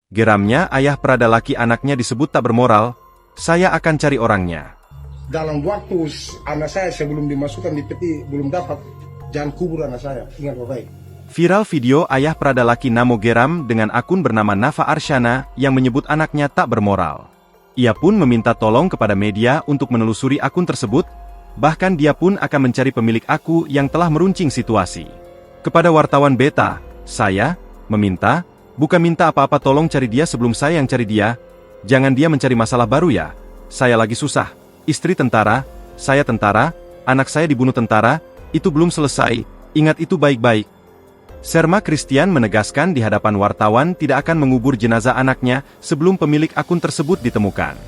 Geramnya ayah pradalaki anaknya disebut tak bermoral. Saya akan cari orangnya. Dalam waktu anak saya sebelum dimasukkan di peti belum dapat, jangan kubur anak saya, ingat baik. Viral video ayah pradalaki Namo Geram dengan akun bernama Nafa Arsyana yang menyebut anaknya tak bermoral. Ia pun meminta tolong kepada media untuk menelusuri akun tersebut, bahkan dia pun akan mencari pemilik akun yang telah meruncing situasi. Kepada wartawan Beta, saya meminta, bukan minta apa-apa, tolong cari dia sebelum saya yang cari dia, jangan dia mencari masalah baru ya, saya lagi susah. Istri tentara, saya tentara, anak saya dibunuh tentara, itu belum selesai, ingat itu baik-baik. Sherma Christian menegaskan di hadapan wartawan tidak akan mengubur jenazah anaknya sebelum pemilik akun tersebut ditemukan.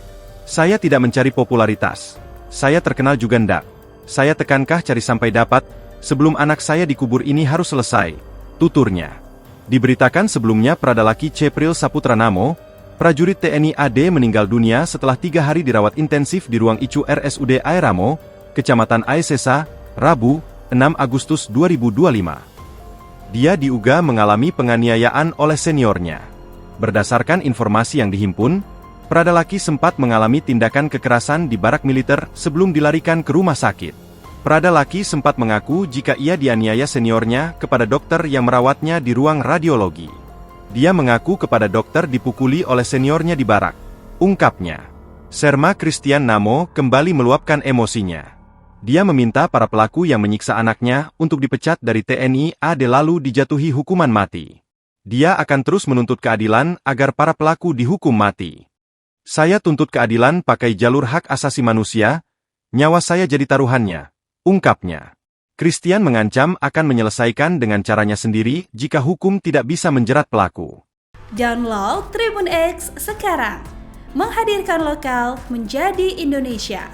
Saya tidak mencari popularitas. Saya terkenal juga ndak. Saya tekankah cari sampai dapat, sebelum anak saya dikubur ini harus selesai, tuturnya. Diberitakan sebelumnya pradalaki Cepril Saputra Namo, prajurit TNI AD meninggal dunia setelah 3 hari dirawat intensif di ruang ICU RSUD Airamo, Kecamatan Aesesa, Rabu, 6 Agustus 2025. Dia diduga mengalami penganiayaan oleh seniornya. Berdasarkan informasi yang dihimpun, pradalaki sempat mengalami tindakan kekerasan di barak militer sebelum dilarikan ke rumah sakit. Pradalaki sempat mengaku jika ia dianiaya seniornya kepada dokter yang merawatnya di ruang radiologi. Dia mengaku kepada dokter dipukuli oleh seniornya di barak. Ungkapnya. Sherma Christian Namo kembali meluapkan emosinya. Dia meminta para pelaku yang menyiksa anaknya untuk dipecat dari TNI AD lalu dijatuhi hukuman mati. Dia akan terus menuntut keadilan agar para pelaku dihukum mati. Saya tuntut keadilan pakai jalur hak asasi manusia, nyawa saya jadi taruhannya, ungkapnya. Christian mengancam akan menyelesaikan dengan caranya sendiri jika hukum tidak bisa menjerat pelaku. Download Tribun X sekarang, menghadirkan lokal menjadi Indonesia.